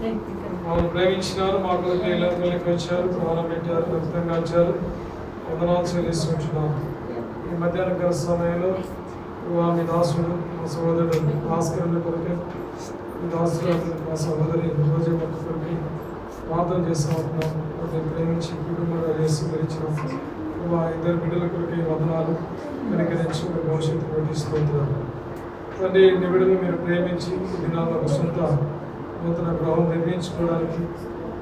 మమ్మల్ని ప్రేమించినారు, మా కొరకు ఇళ్ళకి వచ్చారు, ప్రాణం పెట్టారు, రక్తంగా వచ్చారు. వందనాలు చెల్లిస్తున్నాం. ఈ మధ్యాహ్న సమయంలో మీ దాసుడు, మా సహోదరుడు భాస్కరుని కొరకే, మీ దాసుడు మా సహోదరి రోజు కొరకే ప్రార్థన చేస్తూ ఉంటున్నాం. వాటిని ప్రేమించి కుటుంబంగా చేసి మరిచినాం. మా ఇద్దరు బిడ్డల కొరకే వందనాలు కనికరించి భవిష్యత్తు పట్టిస్తున్నాం. తండ్రి, నీ బిడ్డలు మీరు ప్రేమించి ఈ దినాల్లో ఒక సొంత నూతన గృహం నిర్మించుకోవడానికి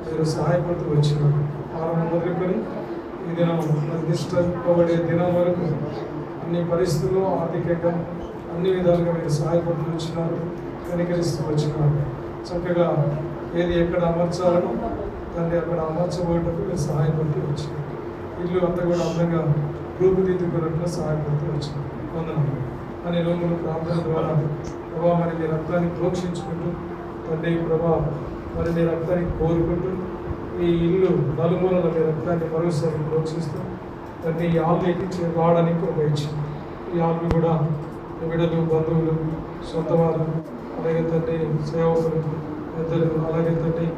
మీరు సహాయపడుతూ వచ్చినారు. ఆరంభం మొదలుకొని ఈ దినం నిర్దిష్టపడే దినం వరకు అన్ని పరిస్థితుల్లో ఆర్థికంగా అన్ని విధాలుగా మీరు సహాయపడుతూ వచ్చినారు, కనికరిస్తూ వచ్చినారు. చక్కగా ఏది ఎక్కడ అమర్చాలను దాన్ని అక్కడ అమర్చబోయేటప్పుడు మీరు సహాయపడుతూ వచ్చినారు. ఇల్లు అంతా కూడా అందంగా రూపుదిద్దుకున్నట్లు సహాయపడుతూ వచ్చినారు. వందనాలు అనే రోజులు ప్రార్థన ద్వారా ప్రభావ మరి మీ రక్తాన్ని ప్రోక్షించుకుంటూ తండ్రి ప్రభా మరి మీ రక్తాన్ని కోరుకుంటూ ఈ ఇల్లు నలుమూలల మీ రక్తాన్ని మరోసారి ప్రోక్షిస్తూ తండ్రి ఈ ఆల్ని వాడడానికి ఒక ఇచ్చింది. ఈ ఆల్ని కూడా విడలు, బంధువులు, సొంత వాళ్ళు, అలాగే తండ్రి సేవకులు, పెద్దలు, అలాగే తండ్రి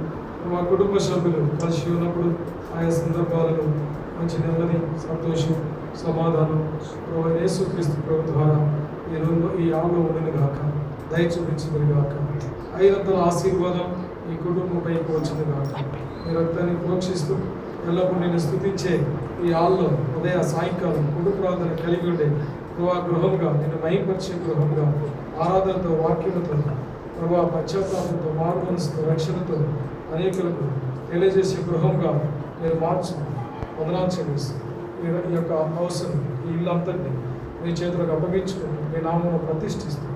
మా కుటుంబ సభ్యులు కలిసి ఉన్నప్పుడు ఆయా సందర్భాలను మంచి నెమ్మది, సంతోషం, సమాధానం యేసుక్రీస్తు ప్రభు ద్వారా ఈ రోజు ఈ ఆవులో ఉండని గాక, దయ చూపించింది గాక, అయినంత ఆశీర్వాదం ఈ కుటుంబంపై వచ్చింది గాక. మీ రక్తాన్ని ప్రోక్షిస్తూ ఎల్లప్పుడూ నేను స్తుతించే ఈ ఆల్లో ఉదయ సాయంకాలం కుటుంబ ప్రార్థన కలిగి ఉండే గృహంగా, నేను మహింపరిచే గృహంగా, ఆరాధనతో, వాక్యముతో, ప్రభా పశ్చాత్తాపంతో, మార్గంతో, రక్షణతో అనేకులకు తెలియజేసే గృహంగా మీరు మార్చు. వందనాలు చెల్లిస్తాను. ఈ యొక్క అవసరం ఈ ఇల్లు అంతటిని మీ చేతులకు అప్పగించుకుంటూ మీ నామమును ప్రతిష్ఠిస్తూ